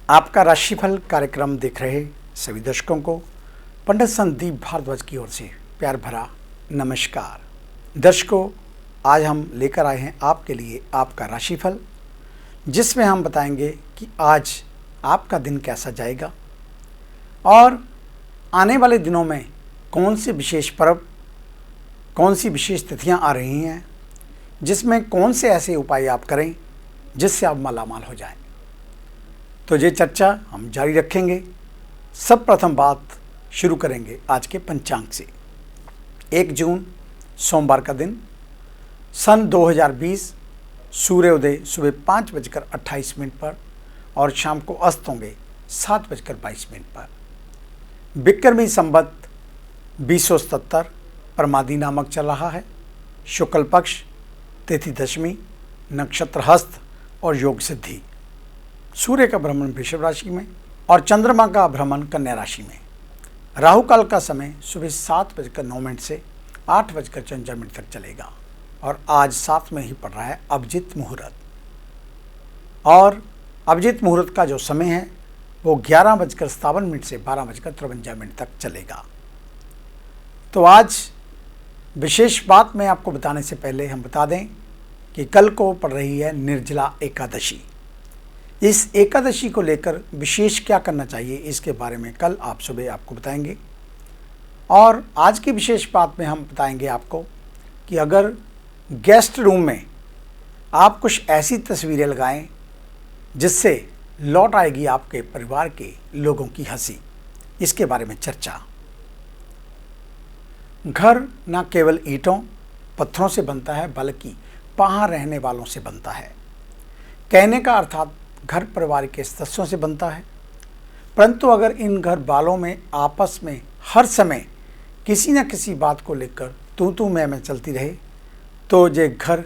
आपका राशिफल कार्यक्रम देख रहे सभी दर्शकों को पंडित संदीप भारद्वाज की ओर से प्यार भरा नमस्कार। दर्शकों, आज हम लेकर आए हैं आपके लिए आपका राशिफल, जिसमें हम बताएंगे कि आज आपका दिन कैसा जाएगा और आने वाले दिनों में कौन से विशेष पर्व, कौन सी विशेष तिथियां आ रही हैं, जिसमें कौन से ऐसे उपाय आप करें जिससे आप मालामाल हो जाएं। तो ये चर्चा हम जारी रखेंगे। सब प्रथम बात शुरू करेंगे आज के पंचांग से। 1 जून सोमवार का दिन, सन 2020, सूर्योदय सुबह 5:28 पर और शाम को अस्त होंगे 7:22 पर। विक्रमी संवत 2077 प्रमादी नामक चल रहा है। शुक्ल पक्ष, तिथि दशमी, नक्षत्र हस्त और योग सिद्धि। सूर्य का भ्रमण वृषभ राशि में और चंद्रमा का भ्रमण कन्या राशि में। राहु काल का समय सुबह 7:09 से 8:54 तक चलेगा और आज साथ में ही पड़ रहा है अभिजीत मुहूर्त। और अभिजीत मुहूर्त का जो समय है वो 11:57 से 12:53 तक चलेगा। तो आज विशेष बात मैं आपको बताने से पहले हम बता दें कि कल को पड़ रही है निर्जला एकादशी। इस एकादशी को लेकर विशेष क्या करना चाहिए, इसके बारे में कल आप सुबह आपको बताएंगे। और आज की विशेष बात में हम बताएंगे आपको कि अगर गेस्ट रूम में आप कुछ ऐसी तस्वीरें लगाएं जिससे लौट आएगी आपके परिवार के लोगों की हंसी, इसके बारे में चर्चा। घर न केवल ईंटों पत्थरों से बनता है बल्कि वहाँ रहने वालों से बनता है। कहने का अर्थात घर परिवार के सदस्यों से बनता है। परंतु अगर इन घर वालों में आपस में हर समय किसी न किसी बात को लेकर तू मैं चलती रहे तो ये घर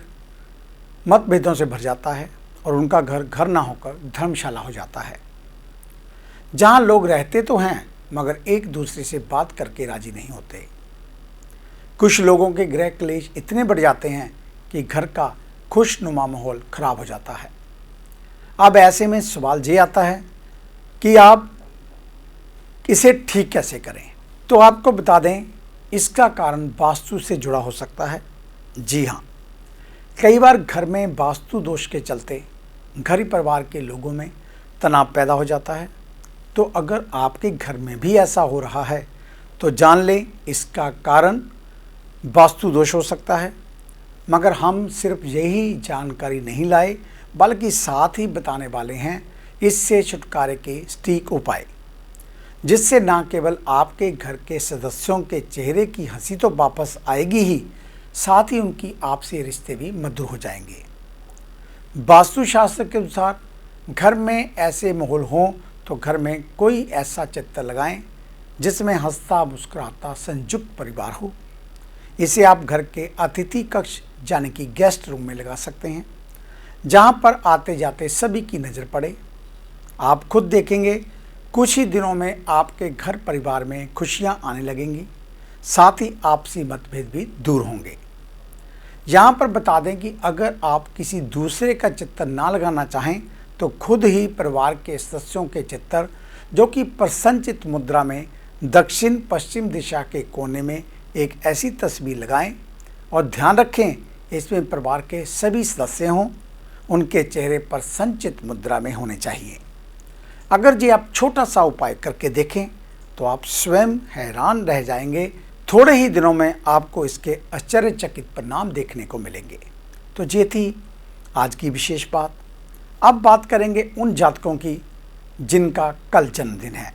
मतभेदों से भर जाता है और उनका घर घर ना होकर धर्मशाला हो जाता है, जहाँ लोग रहते तो हैं मगर एक दूसरे से बात करके राजी नहीं होते। कुछ लोगों के गृह क्लेश इतने बढ़ जाते हैं कि घर का खुशनुमा माहौल खराब हो जाता है। अब ऐसे में सवाल ये आता है कि आप इसे ठीक कैसे करें। तो आपको बता दें, इसका कारण वास्तु से जुड़ा हो सकता है। जी हाँ, कई बार घर में वास्तु दोष के चलते घर परिवार के लोगों में तनाव पैदा हो जाता है। तो अगर आपके घर में भी ऐसा हो रहा है तो जान लें इसका कारण वास्तु दोष हो सकता है। मगर हम सिर्फ यही जानकारी नहीं लाए बल्कि साथ ही बताने वाले हैं इससे छुटकारे के सटीक उपाय, जिससे न केवल आपके घर के सदस्यों के चेहरे की हंसी तो वापस आएगी ही, साथ ही उनकी आपसी रिश्ते भी मधुर हो जाएंगे। वास्तुशास्त्र के अनुसार घर में ऐसे माहौल हों तो घर में कोई ऐसा चित्र लगाएं जिसमें हंसता मुस्कुराता संयुक्त परिवार हो। इसे आप घर के अतिथि कक्ष यानी कि गेस्ट रूम में लगा सकते हैं, जहां पर आते जाते सभी की नज़र पड़े। आप खुद देखेंगे कुछ ही दिनों में आपके घर परिवार में खुशियां आने लगेंगी, साथ ही आपसी मतभेद भी दूर होंगे। यहाँ पर बता दें कि अगर आप किसी दूसरे का चित्र ना लगाना चाहें तो खुद ही परिवार के सदस्यों के चित्र, जो कि प्रसन्नचित मुद्रा में दक्षिण पश्चिम दिशा के कोने में एक ऐसी तस्वीर लगाएं और ध्यान रखें इसमें परिवार के सभी सदस्य हों, उनके चेहरे पर संचित मुद्रा में होने चाहिए। अगर जी आप छोटा सा उपाय करके देखें तो आप स्वयं हैरान रह जाएंगे। थोड़े ही दिनों में आपको इसके आश्चर्यचकित परिणाम देखने को मिलेंगे। तो ये थी आज की विशेष बात। अब बात करेंगे उन जातकों की जिनका कल जन्मदिन है,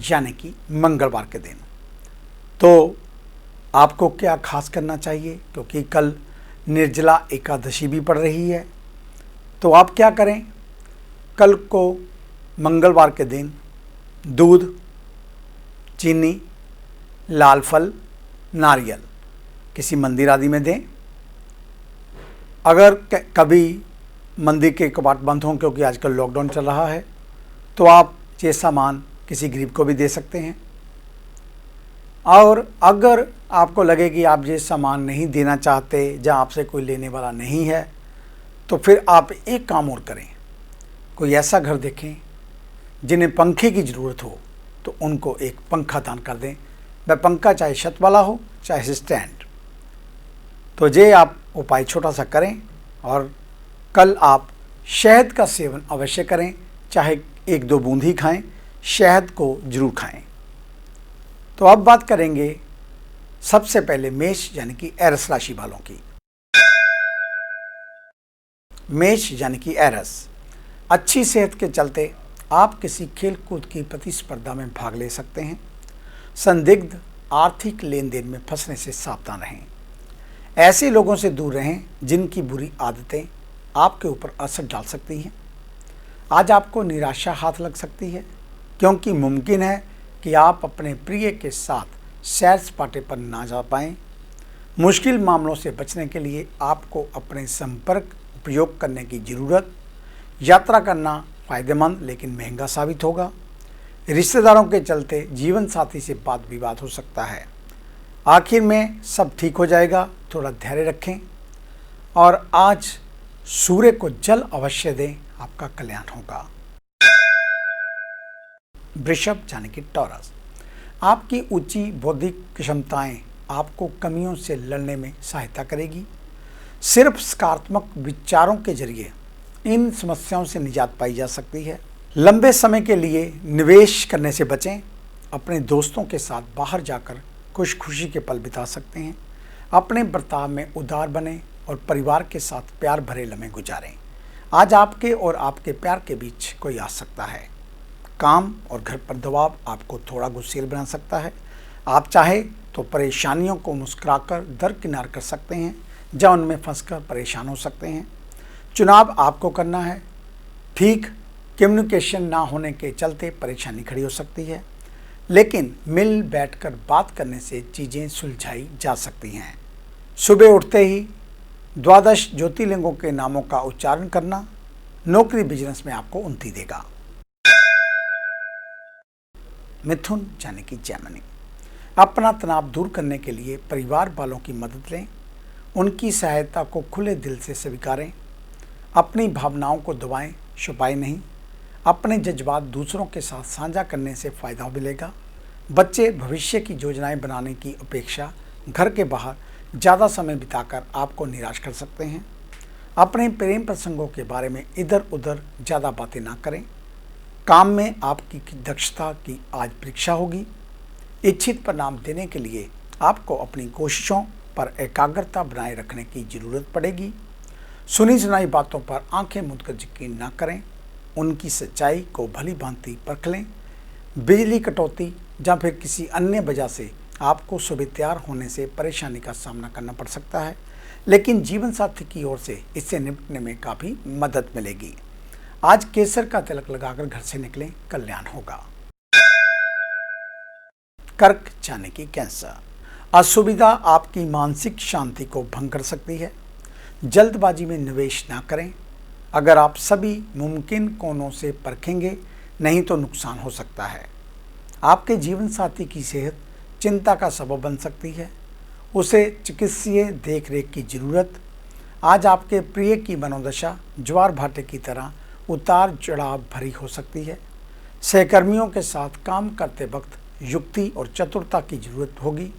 यानी कि मंगलवार के दिन। तो आपको क्या खास करना चाहिए, क्योंकि कल निर्जला एकादशी भी पड़ रही है। तो आप क्या करें, कल को मंगलवार के दिन दूध, चीनी, लाल फल, नारियल किसी मंदिर आदि में दें। अगर कभी मंदिर के कपाट बंद हों, क्योंकि आजकल लॉकडाउन चल रहा है, तो आप ये सामान किसी गरीब को भी दे सकते हैं। और अगर आपको लगे कि आप ये सामान नहीं देना चाहते, जहाँ आपसे कोई लेने वाला नहीं है, तो फिर आप एक काम और करें। कोई ऐसा घर देखें जिन्हें पंखे की ज़रूरत हो तो उनको एक पंखा दान कर दें। वह पंखा चाहे छत वाला हो चाहे स्टैंड। तो ये आप उपाय छोटा सा करें और कल आप शहद का सेवन अवश्य करें, चाहे 1-2 बूंद ही खाएं, शहद को जरूर खाएं। तो अब बात करेंगे सबसे पहले मेष यानी कि एरस राशि वालों की। मेष यानी कि एरस, अच्छी सेहत के चलते आप किसी खेल कूद की प्रतिस्पर्धा में भाग ले सकते हैं। संदिग्ध आर्थिक लेन देन में फंसने से सावधान रहें। ऐसे लोगों से दूर रहें जिनकी बुरी आदतें आपके ऊपर असर डाल सकती हैं। आज आपको निराशा हाथ लग सकती है, क्योंकि मुमकिन है कि आप अपने प्रिय के साथ सैर सपाटे पर ना जा पाएं। मुश्किल मामलों से बचने के लिए आपको अपने संपर्क उपयोग करने की ज़रूरत। यात्रा करना फ़ायदेमंद लेकिन महंगा साबित होगा। रिश्तेदारों के चलते जीवन साथी से वाद विवाद हो सकता है। आखिर में सब ठीक हो जाएगा, थोड़ा धैर्य रखें। और आज सूर्य को जल अवश्य दें, आपका कल्याण होगा। वृषभ यानी कि टॉरस, आपकी ऊंची बौद्धिक क्षमताएं आपको कमियों से लड़ने में सहायता करेगी। सिर्फ सकारात्मक विचारों के जरिए इन समस्याओं से निजात पाई जा सकती है। लंबे समय के लिए निवेश करने से बचें। अपने दोस्तों के साथ बाहर जाकर खुशी के पल बिता सकते हैं। अपने बर्ताव में उदार बनें और परिवार के साथ प्यार भरे लम्हे गुजारें। आज आपके और आपके प्यार के बीच कोई आ सकता है। काम और घर पर दबाव आपको थोड़ा गुस्सैल बना सकता है। आप चाहे तो परेशानियों को मुस्कुराकर दरकिनार कर सकते हैं, या उनमें फंसकर परेशान हो सकते हैं। चुनाव आपको करना है। ठीक कम्युनिकेशन ना होने के चलते परेशानी खड़ी हो सकती है, लेकिन मिल बैठकर बात करने से चीज़ें सुलझाई जा सकती हैं। सुबह उठते ही 12 ज्योतिर्लिंगों के नामों का उच्चारण करना नौकरी बिजनेस में आपको उन्नति देगा। मिथुन यानी कि जेमिनी, अपना तनाव दूर करने के लिए परिवार वालों की मदद लें। उनकी सहायता को खुले दिल से स्वीकारें। अपनी भावनाओं को दबाएं, छुपाएं नहीं। अपने जज्बात दूसरों के साथ साझा करने से फ़ायदा मिलेगा। बच्चे भविष्य की योजनाएं बनाने की अपेक्षा घर के बाहर ज़्यादा समय बिताकर आपको निराश कर सकते हैं। अपने प्रेम प्रसंगों के बारे में इधर उधर ज़्यादा बातें ना करें। काम में आपकी दक्षता की आज परीक्षा होगी। इच्छित परिणाम देने के लिए आपको अपनी कोशिशों पर एकाग्रता बनाए रखने की ज़रूरत पड़ेगी। सुनी सुनाई बातों पर आंखें मूंद कर यकीन ना करें। उनकी सच्चाई को भली भांति परख लें। बिजली कटौती या फिर किसी अन्य वजह से आपको सुबह तैयार होने से परेशानी का सामना करना पड़ सकता है, लेकिन जीवन साथी की ओर से इससे निपटने में काफ़ी मदद मिलेगी। आज केसर का तिलक लगाकर घर से निकलें, कल्याण होगा। कर्क यानी कि कैंसर, असुविधा आपकी मानसिक शांति को भंग कर सकती है। जल्दबाजी में निवेश ना करें। अगर आप सभी मुमकिन कोणों से परखेंगे, नहीं तो नुकसान हो सकता है। आपके जीवन साथी की सेहत चिंता का सबब बन सकती है। उसे चिकित्सीय देखरेख की ज़रूरत। आज आपके प्रिय की मनोदशा ज्वार भाटे की तरह उतार चढ़ाव भरी हो सकती है। सहकर्मियों के साथ काम करते वक्त युक्ति और चतुरता की ज़रूरत होगी।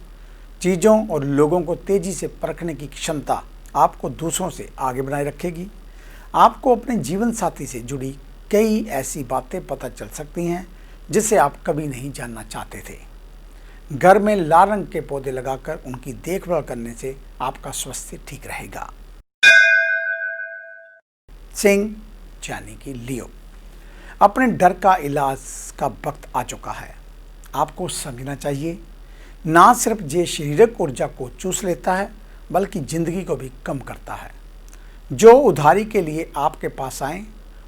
चीज़ों और लोगों को तेज़ी से परखने की क्षमता आपको दूसरों से आगे बनाए रखेगी। आपको अपने जीवन साथी से जुड़ी कई ऐसी बातें पता चल सकती हैं जिसे आप कभी नहीं जानना चाहते थे। घर में लाल रंग के पौधे लगाकर उनकी देखभाल करने से आपका स्वास्थ्य ठीक रहेगा। सिंह यानी कि लियो, अपने डर का इलाज का वक्त आ चुका है। आपको समझना चाहिए, ना सिर्फ ये शारीरिक ऊर्जा को चूस लेता है, बल्कि जिंदगी को भी कम करता है। जो उधारी के लिए आपके पास आए,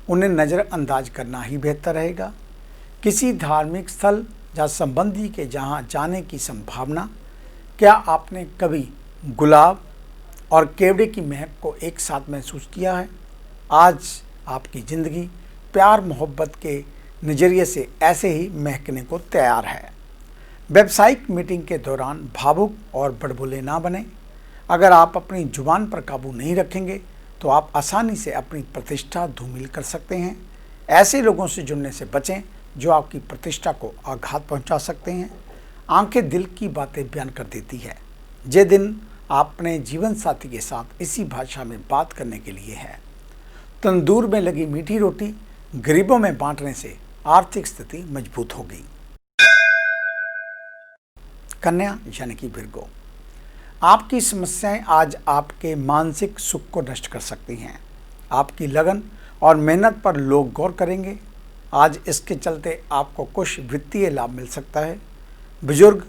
उन्हें नज़रअंदाज करना ही बेहतर रहेगा। किसी धार्मिक स्थल या संबंधी के जहां जाने की संभावना। क्या आपने कभी गुलाब और केवड़े की महक को एक साथ महसूस किया है? आज आपकी ज़िंदगी प्यार मोहब्बत के नज़रिए से ऐसे ही महकने को तैयार है। व्यावसायिक मीटिंग के दौरान भावुक और बड़बोले ना बने। अगर आप अपनी जुबान पर काबू नहीं रखेंगे तो आप आसानी से अपनी प्रतिष्ठा धूमिल कर सकते हैं। ऐसे लोगों से जुड़ने से बचें जो आपकी प्रतिष्ठा को आघात पहुंचा सकते हैं। आंखें दिल की बातें बयान कर देती है। ये दिन अपने जीवन साथी के साथ इसी भाषा में बात करने के लिए है। तंदूर में लगी मीठी रोटी गरीबों में बांटने से आर्थिक स्थिति मजबूत होगी। कन्या यानी कि विर्गो, आपकी समस्याएं आज आपके मानसिक सुख को नष्ट कर सकती हैं। आपकी लगन और मेहनत पर लोग गौर करेंगे। आज इसके चलते आपको कुछ वित्तीय लाभ मिल सकता है। बुजुर्ग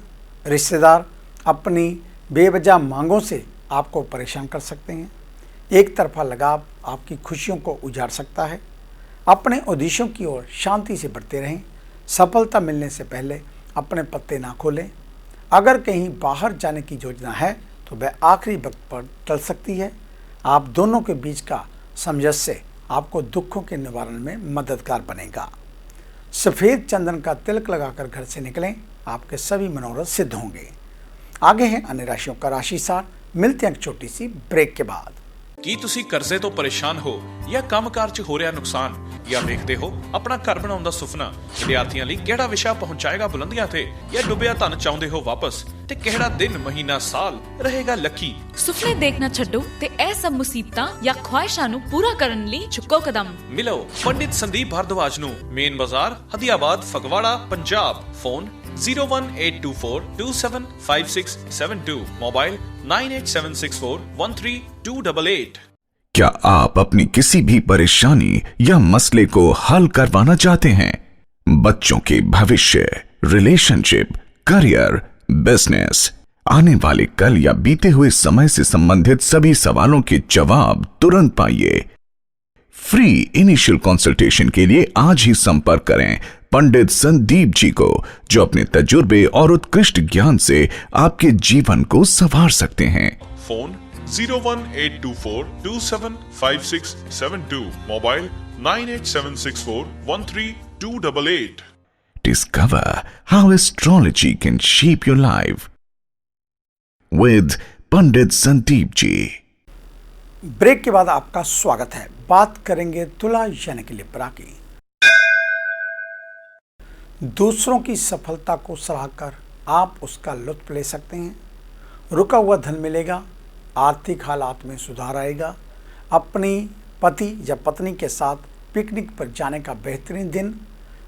रिश्तेदार अपनी बेवजह मांगों से आपको परेशान कर सकते हैं। एक तरफा लगाव आपकी खुशियों को उजाड़ सकता है। अपने उद्देश्यों की ओर शांति से बढ़ते रहें। सफलता मिलने से पहले अपने पत्ते ना खोलें। अगर कहीं बाहर जाने की योजना है तो वह आखिरी वक्त पर टल सकती है। आप दोनों के बीच का सामंजस्य आपको दुखों के निवारण में मददगार बनेगा। सफ़ेद चंदन का तिलक लगाकर घर से निकलें, आपके सभी मनोरथ सिद्ध होंगे। आगे है अन्य राशियों का राशि सार। मिलते हैं एक छोटी सी ब्रेक के बाद। ਕੀ ਤੁਸੀਂ ਕਰਜ਼ੇ ਤੋਂ ਪਰੇਸ਼ਾਨ ਹੋ ਜਾਂ ਕੰਮਕਾਰ 'ਚ ਹੋ ਰਿਹਾ ਨੁਕਸਾਨ ਜਾਂ ਵੇਖਦੇ ਹੋ ਆਪਣਾ ਘਰ ਬਣਾਉਣ ਦਾ ਸੁਪਨਾ? ਵਿਦਿਆਰਥੀਆਂ ਲਈ ਕਿਹੜਾ ਵਿਸ਼ਾ ਪਹੁੰਚਾਏਗਾ ਬੁਲੰਦੀਆਂ ਤੇ ਜਾਂ ਡੁੱਬਿਆ ਧਨ ਚਾਹੁੰਦੇ ਹੋ ਵਾਪਸ? ਤੇ ਕਿਹੜਾ ਦਿਨ ਮਹੀਨਾ ਸਾਲ ਰਹੇਗਾ ਲੱਕੀ? ਸੁਪਨੇ ਦੇਖਣਾ ਛੱਡੋ ਤੇ ਇਹ ਸਭ ਮੁਸੀਬਤਾਂ ਜਾਂ ਖੁਆਇਸ਼ਾਂ ਨੂੰ ਪੂਰਾ ਕਰਨ ਲਈ ਚੁੱਕੋ ਕਦਮ। ਮਿਲੋ ਪੰਡਿਤ ਸੰਦੀਪ ਭਾਰਦਵਾਜ ਨੂੰ, main Bazaar, Hadiabad, Phagwara, Punjab. Phone 01824275672, mobile 9876413288। क्या आप अपनी किसी भी परेशानी या मसले को हल करवाना चाहते हैं? बच्चों के भविष्य, रिलेशनशिप, करियर, बिजनेस, आने वाले कल या बीते हुए समय से संबंधित सभी सवालों के जवाब तुरंत पाइए। फ्री इनिशियल कंसल्टेशन के लिए आज ही संपर्क करें पंडित संदीप जी को, जो अपने तजुर्बे और उत्कृष्ट ज्ञान से आपके जीवन को संवार सकते हैं। Phone 01824275672, mobile 9876413288। Discover how astrology can shape your life with Pandit Sandeep ji. Break के बाद आपका स्वागत है। बात करेंगे तुला यानी कि लिब्रा की। दूसरों की सफलता को सराहकर आप उसका लुत्फ ले सकते हैं। रुका हुआ धन मिलेगा। आर्थिक हालात में सुधार आएगा। अपनी पति या पत्नी के साथ पिकनिक पर जाने का बेहतरीन दिन।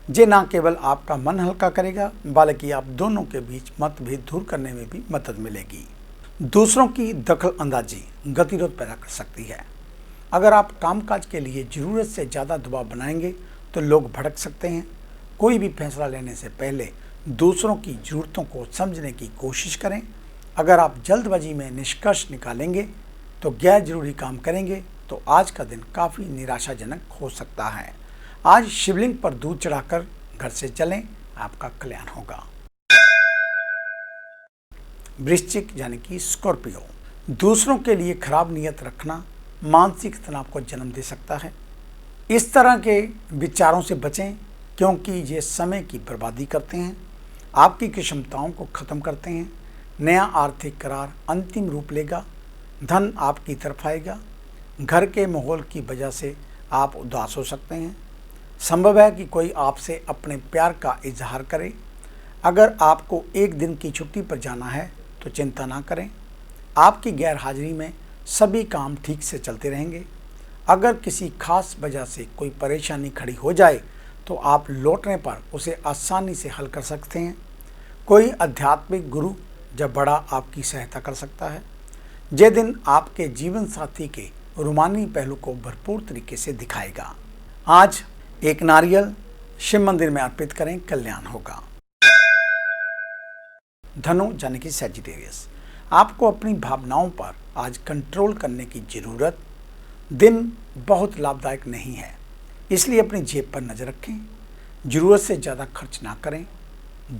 ये न केवल आपका मन हल्का करेगा बल्कि आप दोनों के बीच मतभेद दूर करने में भी मदद मिलेगी। दूसरों की दखल अंदाजी गतिरोध पैदा कर सकती है। अगर आप कामकाज के लिए ज़रूरत से ज़्यादा दबाव बनाएंगे तो लोग भड़क सकते हैं। कोई भी फैसला लेने से पहले दूसरों की ज़रूरतों को समझने की कोशिश करें। अगर आप जल्दबाजी में निष्कर्ष निकालेंगे तो गैर जरूरी काम करेंगे तो आज का दिन काफ़ी निराशाजनक हो सकता है। आज शिवलिंग पर दूध चढ़ाकर घर से चलें, आपका कल्याण होगा। वृश्चिक यानी कि स्कॉर्पियो, दूसरों के लिए खराब नियत रखना मानसिक तनाव को जन्म दे सकता है। इस तरह के विचारों से बचें क्योंकि ये समय की बर्बादी करते हैं, आपकी क्षमताओं को ख़त्म करते हैं। नया आर्थिक करार अंतिम रूप लेगा। धन आपकी तरफ आएगा। घर के माहौल की वजह से आप उदास हो सकते हैं। संभव है कि कोई आपसे अपने प्यार का इजहार करे। अगर आपको एक दिन की छुट्टी पर जाना है तो चिंता ना करें। आपकी गैर हाजिरी में सभी काम ठीक से चलते रहेंगे। अगर किसी खास वजह से कोई परेशानी खड़ी हो जाए तो आप लौटने पर उसे आसानी से हल कर सकते हैं। कोई आध्यात्मिक गुरु जब बड़ा आपकी सहायता कर सकता है। यह दिन आपके जीवन साथी के रूमानी पहलू को भरपूर तरीके से दिखाएगा। आज एक नारियल शिव मंदिर में अर्पित करें, कल्याण होगा। धनु यानी कि सैजिटेरियस, आपको अपनी भावनाओं पर आज कंट्रोल करने की ज़रूरत। दिन बहुत लाभदायक नहीं है, इसलिए अपनी जेब पर नज़र रखें। ज़रूरत से ज़्यादा खर्च ना करें।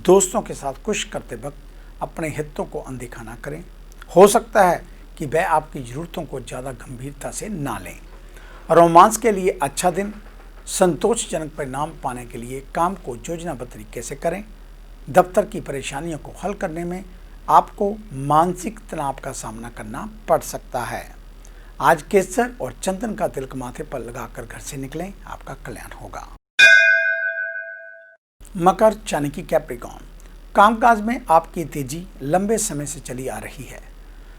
दोस्तों के साथ खुश करते वक्त अपने हितों को अनदेखा ना करें। हो सकता है कि वह आपकी ज़रूरतों को ज़्यादा गंभीरता से ना लें। रोमांस के लिए अच्छा दिन। संतोषजनक परिणाम पाने के लिए काम को योजनाबद्ध तरीके से करें। दफ्तर की परेशानियों को हल करने में आपको मानसिक तनाव का सामना करना पड़ सकता है। आज केसर और चंदन का तिलक माथे पर लगाकर घर से निकलें, आपका कल्याण होगा। मकर यानी कि कैप्रिकॉर्न, कामकाज में आपकी तेजी लंबे समय से चली आ रही है।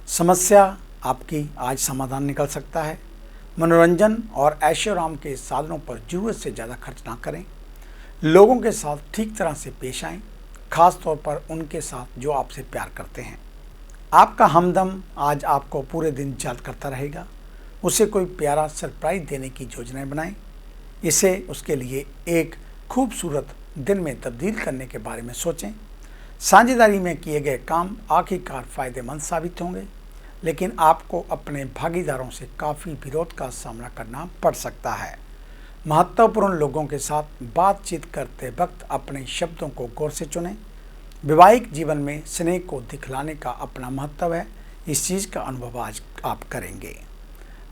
समस्या आपकी आज समाधान निकल सकता है। मनोरंजन और ऐशोआराम के साधनों पर जरूरत से ज़्यादा खर्च ना करें। लोगों के साथ ठीक तरह से पेश आएं, खास तौर पर उनके साथ जो आपसे प्यार करते हैं। आपका हमदम आज आपको पूरे दिन याद करता रहेगा। उसे कोई प्यारा सरप्राइज देने की योजनाएं बनाएं। इसे उसके लिए एक खूबसूरत दिन में तब्दील करने के बारे में सोचें। साझेदारी में किए गए काम आखिरकार फ़ायदेमंद साबित होंगे, लेकिन आपको अपने भागीदारों से काफ़ी विरोध का सामना करना पड़ सकता है। महत्वपूर्ण लोगों के साथ बातचीत करते वक्त अपने शब्दों को गौर से चुनें। वैवाहिक जीवन में स्नेह को दिखलाने का अपना महत्व है। इस चीज़ का अनुभव आज आप करेंगे।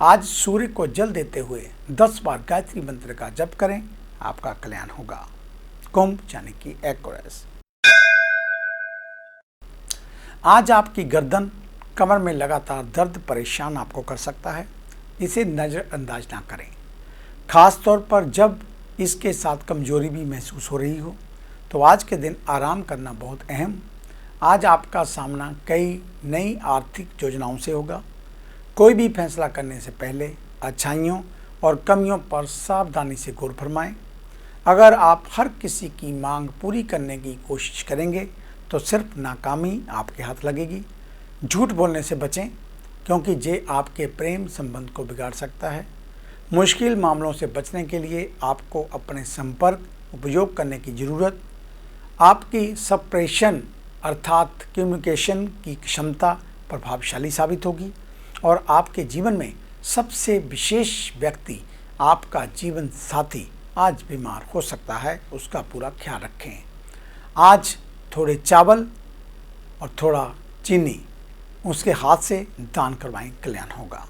आज सूर्य को जल देते हुए 10 बार गायत्री मंत्र का जप करें, आपका कल्याण होगा। कुंभ यानी कि एक्वेरियस, आज आपकी गर्दन कमर में लगातार दर्द परेशान आपको कर सकता है। इसे नज़रअंदाज ना करें, खास तौर पर जब इसके साथ कमजोरी भी महसूस हो रही हो। तो आज के दिन आराम करना बहुत अहम। आज आपका सामना कई नई आर्थिक योजनाओं से होगा। कोई भी फैसला करने से पहले अच्छाइयों और कमियों पर सावधानी से गौर फरमाएं। अगर आप हर किसी की मांग पूरी करने की कोशिश करेंगे तो सिर्फ नाकामी आपके हाथ लगेगी। झूठ बोलने से बचें, क्योंकि ये आपके प्रेम संबंध को बिगाड़ सकता है। मुश्किल मामलों से बचने के लिए आपको अपने संपर्क उपयोग करने की ज़रूरत। आपकी सप्रेशन अर्थात कम्युनिकेशन की क्षमता प्रभावशाली साबित होगी और आपके जीवन में सबसे विशेष व्यक्ति, आपका जीवन साथी, आज बीमार हो सकता है। उसका पूरा ख्याल रखें। आज थोड़े चावल और थोड़ा चीनी उसके हाथ से दान करवाएं, कल्याण होगा।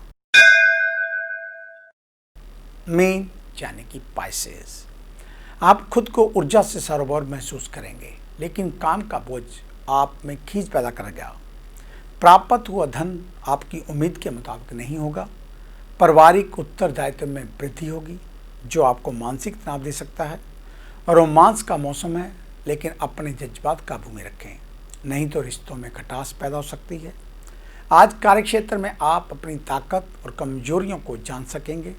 मीन यानी कि पाइसेस, आप खुद को ऊर्जा से सरोवर महसूस करेंगे, लेकिन काम का बोझ आप में खींच पैदा करेगा। प्राप्त हुआ धन आपकी उम्मीद के मुताबिक नहीं होगा। पारिवारिक उत्तरदायित्व में वृद्धि होगी, जो आपको मानसिक तनाव दे सकता है। रोमांस का मौसम है, लेकिन अपने जज्बात काबू में रखें, नहीं तो रिश्तों में खटास पैदा हो सकती है। आज कार्यक्षेत्र में आप अपनी ताकत और कमजोरियों को जान सकेंगे।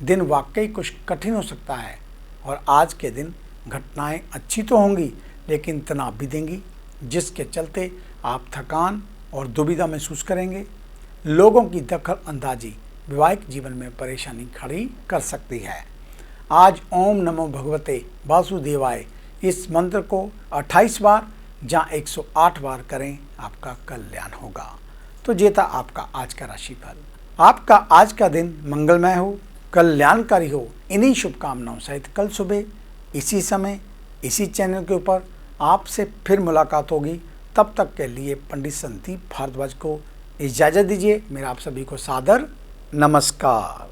दिन वाकई कुछ कठिन हो सकता है और आज के दिन घटनाएं अच्छी तो होंगी, लेकिन तनाव भी देंगी, जिसके चलते आप थकान और दुविधा महसूस करेंगे। लोगों की दखल अंदाजी वैवाहिक जीवन में परेशानी खड़ी कर सकती है। आज ओम नमो भगवते वासुदेवाय इस मंत्र को 28 बार या 108 बार करें, आपका कल्याण होगा। तो ये था आपका आज का राशिफल। आपका आज का दिन मंगलमय हो, कल्याणकारी हो। इन्हीं शुभकामनाओं सहित कल सुबह इसी समय इसी चैनल के ऊपर आपसे फिर मुलाकात होगी। तब तक के लिए पंडित संदीप भारद्वाज को इजाज़त दीजिए। मेरा आप सभी को सादर नमस्कार।